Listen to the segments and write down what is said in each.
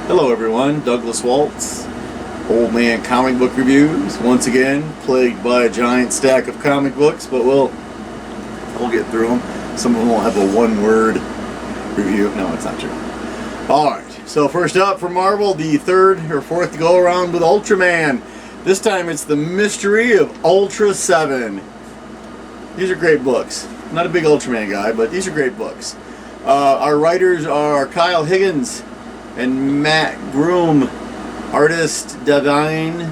Hello everyone, Douglas Waltz, Old Man Comic Book Reviews. Once again, plagued by a giant stack of comic books, but we'll get through them. Some of them will have a one-word review. No, it's not true. Alright, so first up for Marvel, the third or fourth go-around with Ultraman. This time it's the Mystery of Ultra 7. These are great books. I'm not a big Ultraman guy, but these are great books. Our writers are Kyle Higgins and Matt Groom, artist David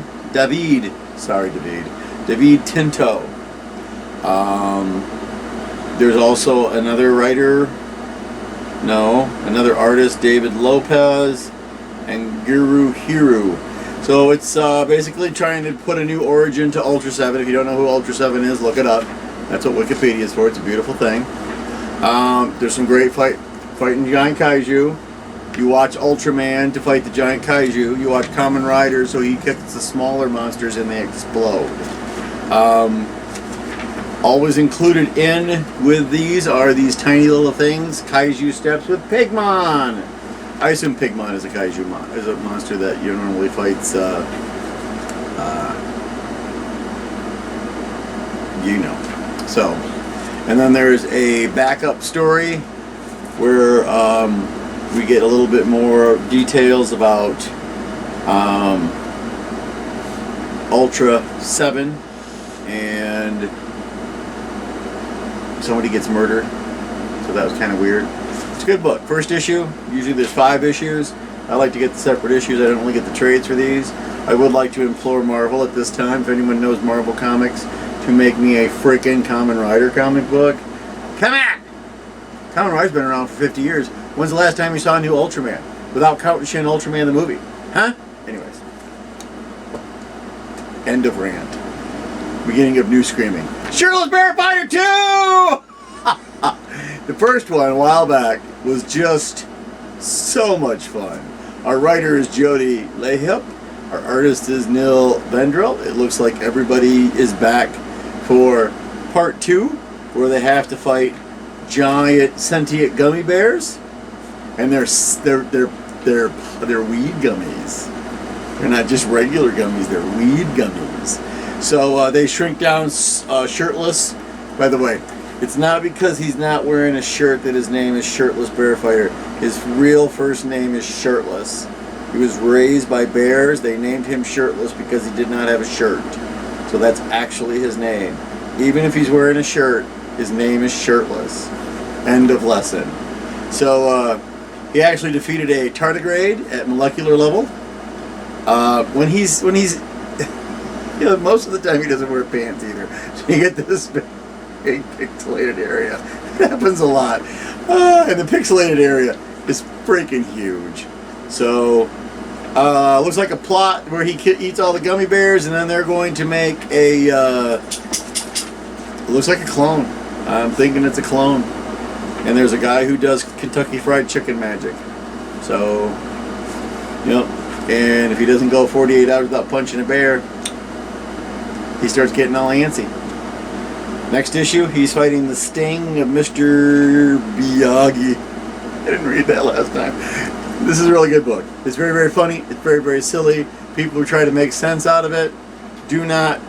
Tinto. There's also another artist, David Lopez, and Guru Hiru. So it's basically trying to put a new origin to Ultra 7. If you don't know who Ultra 7 is, look it up. That's what Wikipedia is for. It's a beautiful thing. There's some great fighting giant kaiju. You watch Ultraman to fight the giant kaiju. You watch Kamen Rider so he kicks the smaller monsters and they explode. Always included in with these are these tiny little things, kaiju steps with Pigmon. I assume Pigmon is a kaiju is a monster that you normally fights. So, and then there's a backup story where we get a little bit more details about Ultra 7, and somebody gets murdered, so that was kind of weird. It's a good book. First issue, usually there's 5 issues. I like to get the separate issues. I don't really get the trades for these. I would like to implore Marvel at this time, if anyone knows Marvel Comics, to make me a freaking Kamen Rider comic book. Come on! Kamen Rider's been around for 50 years. When's the last time you saw a new Ultraman? Without counting Shin Ultraman the movie. Huh? Anyways. End of rant. Beginning of new screaming. Shirtless Bear Fighter 2! The first one a while back was just so much fun. Our writer is Jody Lehip. Our artist is Neil Vendrell. It looks like everybody is back for part 2, where they have to fight giant sentient gummy bears, and they're weed gummies. They're not just regular gummies; they're weed gummies. So they shrink down Shirtless. By the way, it's not because he's not wearing a shirt that his name is Shirtless Bear Fighter. His real first name is Shirtless. He was raised by bears. They named him Shirtless because he did not have a shirt. So that's actually his name. Even if he's wearing a shirt, his name is Shirtless. End of lesson. So he actually defeated a tardigrade at molecular level. When he's most of the time he doesn't wear pants either. So you get this big pixelated area. It happens a lot. And the pixelated area is freaking huge. So looks like a plot where he eats all the gummy bears, and then they're going to make a looks like a clone. I'm thinking it's a clone. And there's a guy who does Kentucky Fried Chicken magic. So, yep. And if he doesn't go 48 hours without punching a bear, he starts getting all antsy. Next issue, he's fighting the Sting of Mr. Miyagi. I didn't read that last time. This is a really good book. It's very, very funny. It's very, very silly. People who try to make sense out of it do not.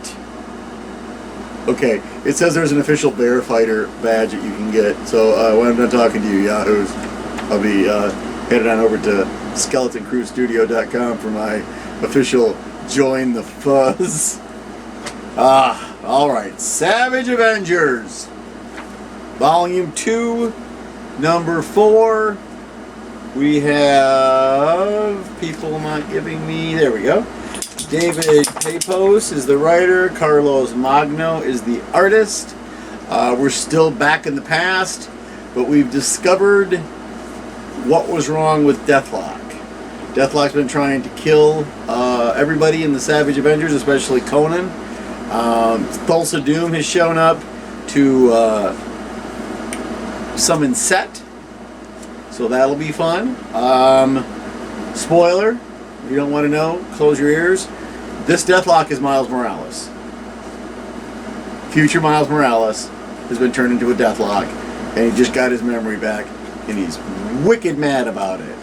Okay, it says there's an official Bear Fighter badge that you can get. So when I'm done talking to you, Yahoos, I'll be headed on over to SkeletonCrewStudio.com for my official Join the Fuzz. Alright. Savage Avengers. Volume 2, number 4. We have people not giving me. There we go. David Papos is the writer. Carlos Magno is the artist. We're still back in the past, but we've discovered what was wrong with Deathlock. Deathlock's been trying to kill everybody in the Savage Avengers, especially Conan. Thulsa Doom has shown up to summon Set. So that'll be fun. Spoiler, if you don't want to know, close your ears. This Deathlock is Miles Morales. Future Miles Morales has been turned into a Deathlock, and he just got his memory back, and he's wicked mad about it.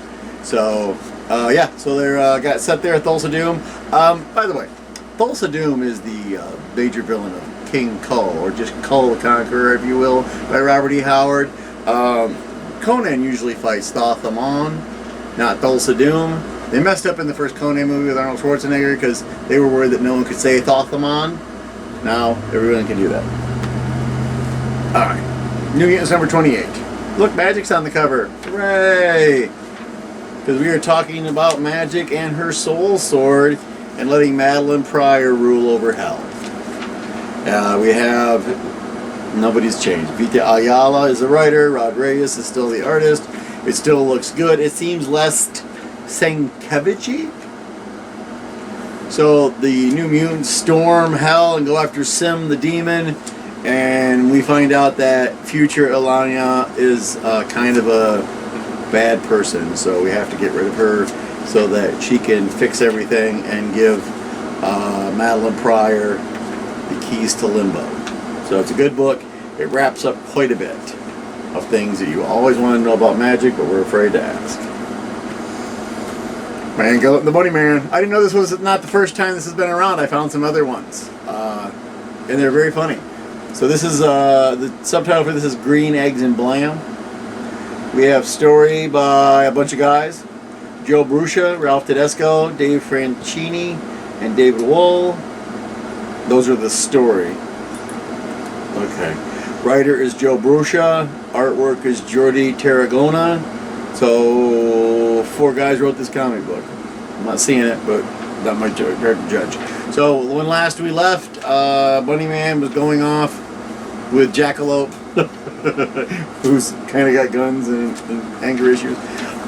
So, yeah, so they're got set there at Thulsa Doom. By the way, Thulsa Doom is the major villain of King Kull, or just Kull the Conqueror, if you will, by Robert E. Howard. Conan usually fights Thoth-Amon, not Thulsa Doom. They messed up in the first Conan movie with Arnold Schwarzenegger because they were worried that no one could say Thoth-Amon. Now everyone can do that. Alright, New Mutants number 28. Look, Magic's on the cover. Hooray! Because we are talking about Magic and her soul sword and letting Madeline Pryor rule over hell. We have, nobody's changed. Vita Ayala is the writer, Rod Reyes is still the artist. It still looks good. It seems less Sienkiewicz-y. So the New Mutants storm hell and go after Sim the demon, and we find out that future Ilana is kind of a bad person, so we have to get rid of her so that she can fix everything and give Madeline Pryor the keys to Limbo. So it's a good book. It wraps up quite a bit of things that you always want to know about Magic, but we're afraid to ask. Man, go the Bunny Man. I didn't know this was not the first time this has been around. I found some other ones, and they're very funny. So this is the subtitle for this is Green Eggs and Blam. We have story by a bunch of guys: Joe Bruscia, Ralph Tedesco, Dave Franchini, and David Wohl. Those are the story. Okay. Writer is Joe Bruscia. Artwork is Jordi Tarragona. So 4 guys wrote this comic book. I'm not seeing it, but not my hard to judge. So when last we left, Bunny Man was going off with Jackalope, who's kind of got guns and anger issues,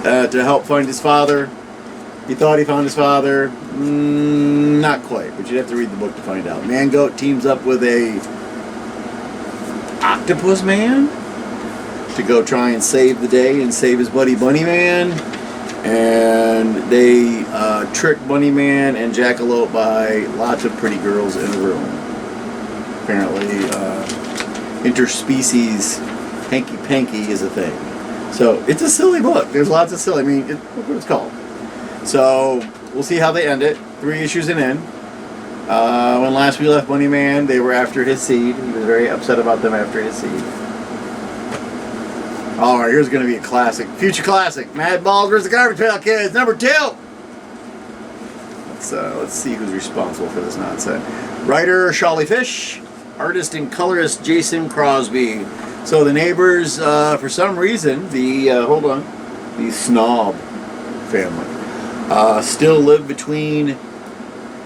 to help find his father. He thought he found his father. Not quite, but you'd have to read the book to find out. Man-Goat teams up with a Octopus Man to go try and save the day and save his buddy Bunny Man. And they trick Bunny Man and Jackalope by lots of pretty girls in a room. Apparently, interspecies hanky-panky is a thing. So it's a silly book. There's lots of silly. I mean, look what it's called. So we'll see how they end it. 3 issues in. When last we left Bunny Man, they were after his seed. He was very upset about them after his seed. Alright, here's going to be a classic. Future classic. Mad Balls vs. the Garbage Pail Kids, number 2. Let's see who's responsible for this nonsense. Writer, Sholly Fish. Artist and colorist, Jason Crosby. So the neighbors, for some reason, the Snob family, still live between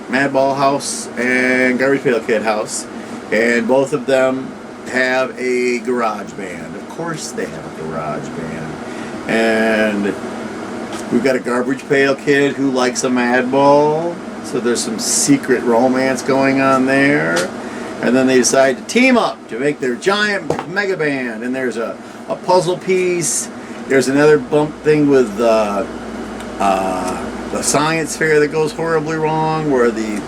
Madball House and Garbage Pail Kid House. And both of them have a garage band. Of course they have a garage band. And we've got a Garbage Pail Kid who likes a Madball. So there's some secret romance going on there. And then they decide to team up to make their giant mega band. And there's a puzzle piece. There's another bump thing with the science fair that goes horribly wrong, where the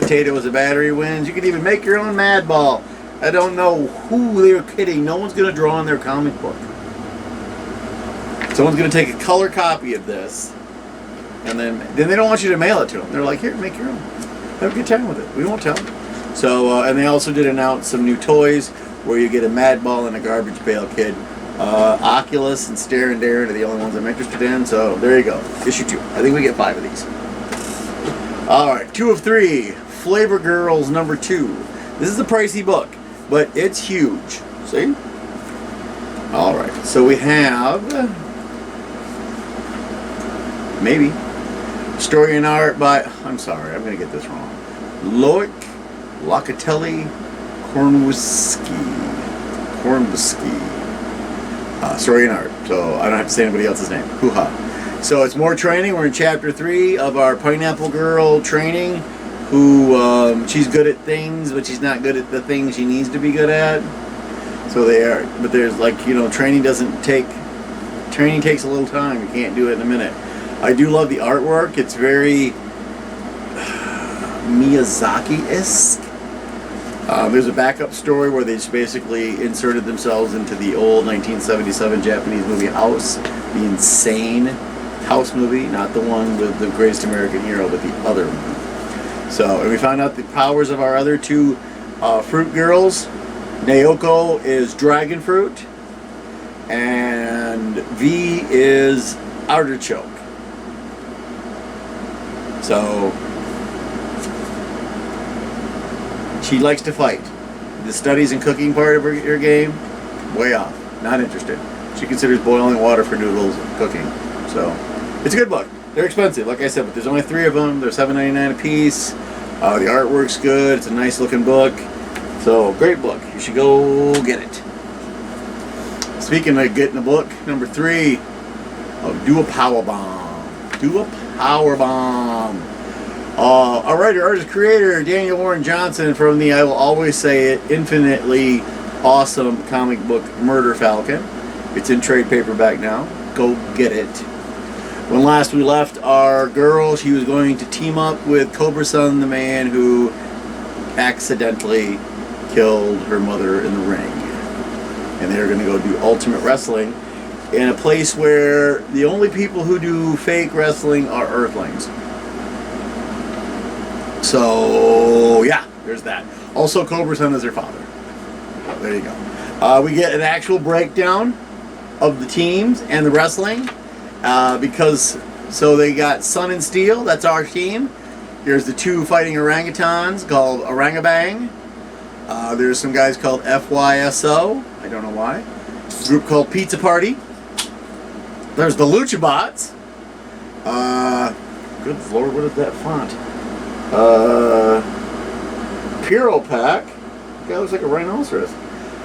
potato is a battery wins. You can even make your own Madball. I don't know who they're kidding. No one's going to draw in their comic book. Someone's going to take a color copy of this, and then they don't want you to mail it to them. They're like, here, make your own. Have a good time with it. We won't tell them. So, and they also did announce some new toys where you get a Madball and a Garbage Pail Kid. Oculus and Stare and Darren are the only ones I'm interested in. So there you go. Issue 2. I think we get 5 of these. Alright, 2 of 3. Flavor Girls number 2. This is a pricey book, but it's huge. See? Alright, so we have maybe story and art by, I'm sorry, I'm going to get this wrong, Loic Locatelli Kornwuski. Story and art, so I don't have to say anybody else's name. Hoo-ha. So it's more training. We're in chapter 3 of our Pineapple Girl training, who she's good at things, but she's not good at the things she needs to be good at. So they are, but there's like, you know, training takes a little time. You can't do it in a minute. I do love the artwork. It's very Miyazaki-esque. There's a backup story where they just basically inserted themselves into the old 1977 Japanese movie House, the insane House movie, not the one with the Greatest American Hero, but the other one. So, and we found out the powers of our other two fruit girls. Naoko is dragon fruit, and V is artichoke. So, she likes to fight. The studies and cooking part of her game, way off. Not interested. She considers boiling water for noodles cooking. So, it's a good book. They're expensive, like I said, but there's only 3 of them. They're $7.99 a piece. The artwork's good. It's a nice looking book. So, great book. You should go get it. Speaking of getting a book, number 3, Do a Power Bomb. Do a Power Bomb. A writer, artist, creator, Daniel Warren Johnson from the, I will always say it, infinitely awesome comic book Murder Falcon. It's in trade paperback now. Go get it. When last we left our girl, she was going to team up with Cobra Sun, the man who accidentally killed her mother in the ring. And they're going to go do Ultimate Wrestling in a place where the only people who do fake wrestling are Earthlings. So, yeah, there's that. Also, Cobra Sun is her father. So, there you go. We get an actual breakdown of the teams and the wrestling. So they got Sun and Steel, that's our team. Here's the 2 fighting orangutans called Orangabang. There's some guys called FYSO, I don't know why. A group called Pizza Party. There's the Lucha Bots. Good lord, what is that font? Puro Pack. Guy looks like a rhinoceros.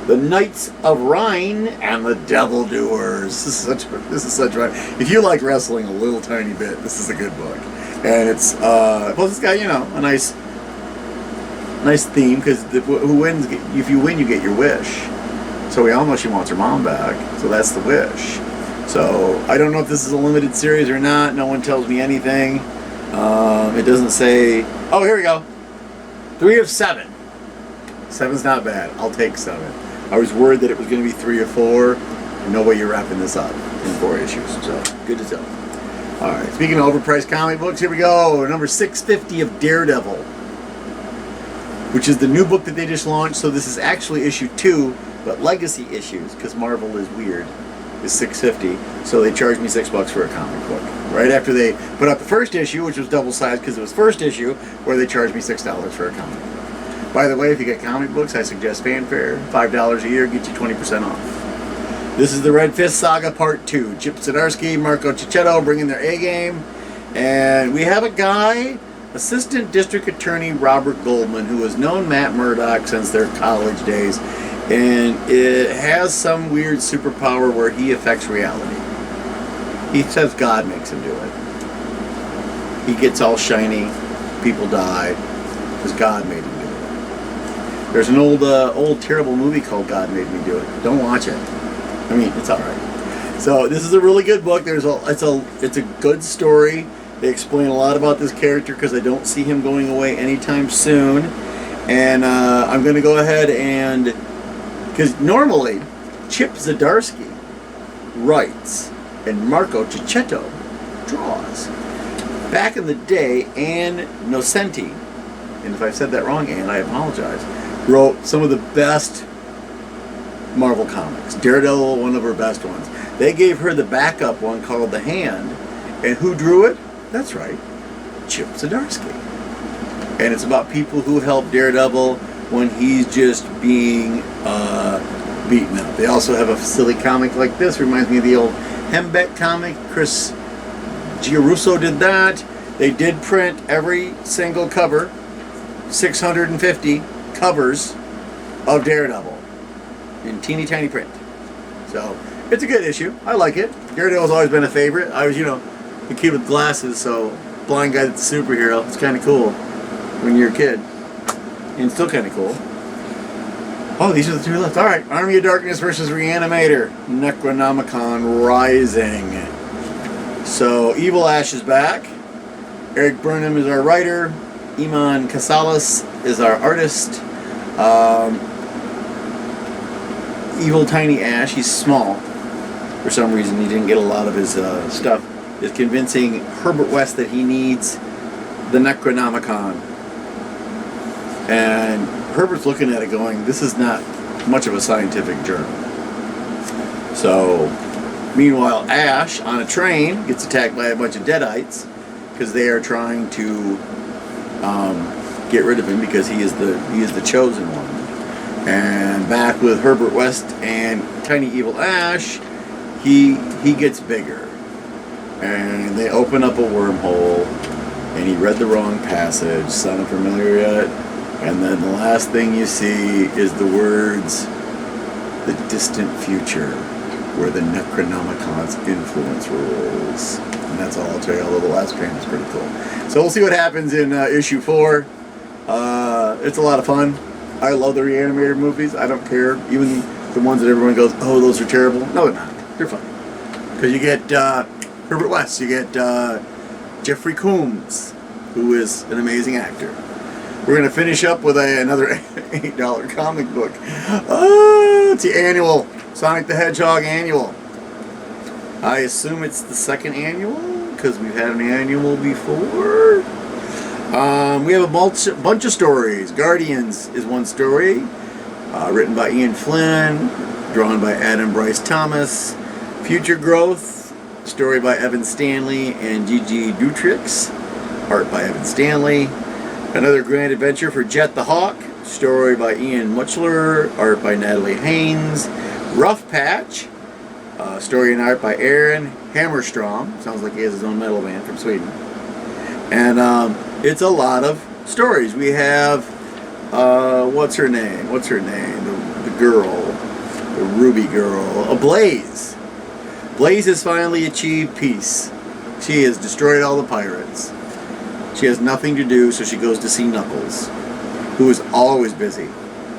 The Knights of Rhine and the Devil Doers. This is such fun. If you like wrestling a little tiny bit, this is a good book. And it's plus it's got, you know, a nice theme, because who wins? If you win, you get your wish. So we all know she wants her mom back. So that's the wish. So I don't know if this is a limited series or not. No one tells me anything. It doesn't say. Oh, here we go. 3 of 7. 7's not bad. I'll take 7. I was worried that it was going to be 3 or 4. No way you're wrapping this up in 4 issues. So, good to tell. Alright, speaking of overpriced comic books, here we go. Number 650 of Daredevil, which is the new book that they just launched. So this is actually issue 2, but legacy issues, because Marvel is weird, is $6.50. So they charged me $6 for a comic book. Right after they put out the first issue, which was double-sized because it was first issue, where they charged me $6 for a comic book. By the way, if you get comic books, I suggest Fanfare. $5 a year, get you 20% off. This is the Red Fist Saga Part 2. Chip Zdarsky, Marco Cicchetto bringing their A-game. And we have a guy, Assistant District Attorney Robert Goldman, who has known Matt Murdock since their college days. And it has some weird superpower where he affects reality. He says God makes him do it. He gets all shiny, people die, because God made him do it. There's an old terrible movie called God Made Me Do It. Don't watch it. I mean, it's all right. So this is a really good book. It's a good story. They explain a lot about this character because I don't see him going away anytime soon. And I'm going to go ahead and, because normally Chip Zdarsky writes and Marco Cicchetto draws. Back in the day, Ann Nocenti, and if I've said that wrong, Ann, I apologize, wrote some of the best Marvel comics. Daredevil, one of her best ones. They gave her the backup one called The Hand, and who drew it? That's right, Chip Zdarsky. And it's about people who help Daredevil when he's just being beaten up. They also have a silly comic like this, reminds me of the old Hembeck comic. Chris Giarusso did that. They did print every single cover, 650 covers of Daredevil in teeny tiny print. So it's a good issue. I like it. Daredevil's always been a favorite. I was, the kid with glasses, so blind guy that's a superhero. It's kind of cool when you're a kid, and still kind of cool. Oh, these are the 2 left. All right, Army of Darkness versus Reanimator, Necronomicon Rising. So Evil Ash is back. Eric Burnham is our writer. Iman Casales is our artist. Evil Tiny Ash, he's small. For some reason, he didn't get a lot of his stuff. is convincing Herbert West that he needs the Necronomicon. And Herbert's looking at it going, this is not much of a scientific journal. So, meanwhile, Ash, on a train, gets attacked by a bunch of Deadites because they are trying to get rid of him because he is the chosen one. And back with Herbert West and Tiny Evil Ash, he gets bigger. And they open up a wormhole, and he read the wrong passage. Sound familiar yet? And then the last thing you see is the words, the distant future, where the Necronomicon's influence rules. And that's all I'll tell you, although the last panel is pretty cool. So we'll see what happens in issue 4. It's a lot of fun. I love the reanimated movies. I don't care. Even the ones that everyone goes, oh, those are terrible. No, they're not. They're fun. Because you get Herbert West. You get Jeffrey Combs, who is an amazing actor. We're going to finish up with another $8 comic book. It's the annual. Sonic the Hedgehog annual. I assume it's the second annual, because we've had an annual before. We have a bunch of stories. Guardians is one story, written by Ian Flynn, drawn by Adam Bryce Thomas. Future Growth, story by Evan Stanley and Gigi Dutrix, art by Evan Stanley. Another Grand Adventure for Jet the Hawk, story by Ian Mutchler, art by Natalie Haynes. Rough Patch, story and art by Aaron Hammerstrom. Sounds like he has his own metal band from Sweden. And it's a lot of stories. We have, what's her name? The girl, the Ruby girl, Blaze. Blaze has finally achieved peace. She has destroyed all the pirates. She has nothing to do, so she goes to see Knuckles, who is always busy,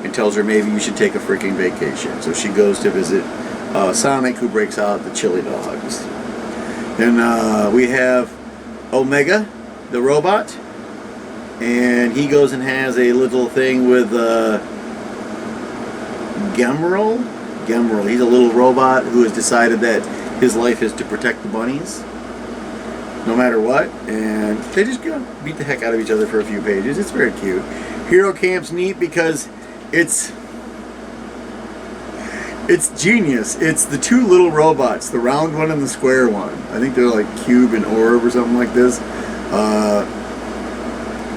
and tells her maybe you should take a freaking vacation. So she goes to visit Sonic, who breaks out the chili dogs. Then we have Omega, the robot, and he goes and has a little thing with Gemerl. He's a little robot who has decided that his life is to protect the bunnies, no matter what. And they just go beat the heck out of each other for a few pages. It's very cute. Hero Camp's neat because it's genius. It's the two little robots, the round one and the square one. I think they're like Cube and Orb or something like this,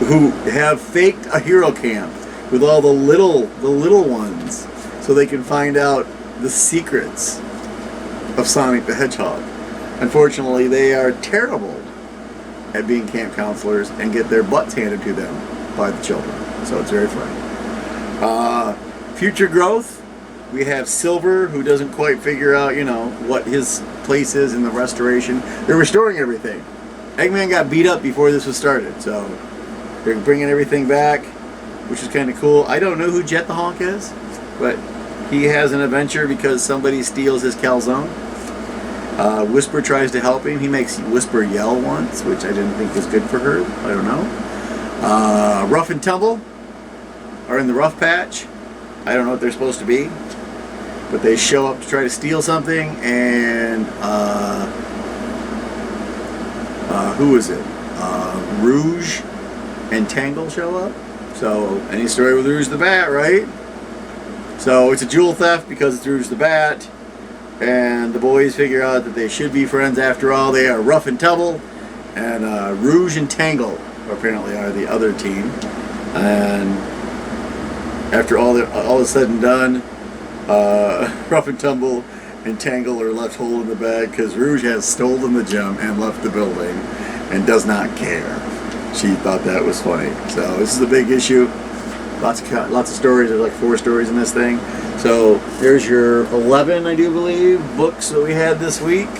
who have faked a hero camp with all the little ones, so they can find out the secrets of Sonic the Hedgehog. Unfortunately, they are terrible at being camp counselors and get their butts handed to them by the children. So it's very funny. Future Growth, we have Silver, who doesn't quite figure out, what his place is in the restoration. They're restoring everything. Eggman got beat up before this was started, so they're bringing everything back, which is kind of cool. I don't know who Jet the Hawk is, but he has an adventure because somebody steals his calzone. Whisper tries to help him. He makes Whisper yell once, which I didn't think was good for her. I don't know. Rough and Tumble are in the Rough Patch. I don't know what they're supposed to be, but they show up to try to steal something, and who is it? Rouge and Tangle show up. So, any story with Rouge the Bat, right? So, it's a jewel theft because it's Rouge the Bat, and the boys figure out that they should be friends after all. They are Rough and Tumble, and Rouge and Tangle apparently are the other team. And after all is said and done, Rough and Tumble and Tangle are left holding the bag because Rouge has stolen the gem and left the building and does not care. She thought that was funny. So this is a big issue. Lots of stories. There's like 4 stories in this thing. So there's your 11, I do believe, books that we had this week.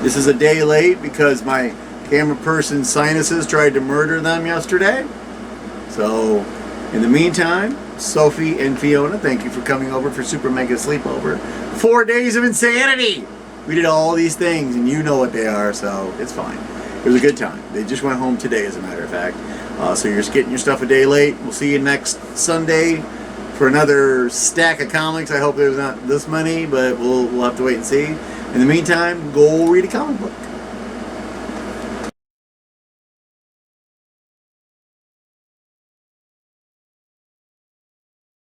This is a day late because my camera person's sinuses tried to murder them yesterday. So in the meantime, Sophie and Fiona, thank you for coming over for Super Mega Sleepover. 4 days of insanity! We did all these things, and you know what they are, so it's fine. It was a good time. They just went home today, as a matter of fact. So you're just getting your stuff a day late. We'll see you next Sunday for another stack of comics. I hope there's not this many, but we'll have to wait and see. In the meantime, go read a comic book.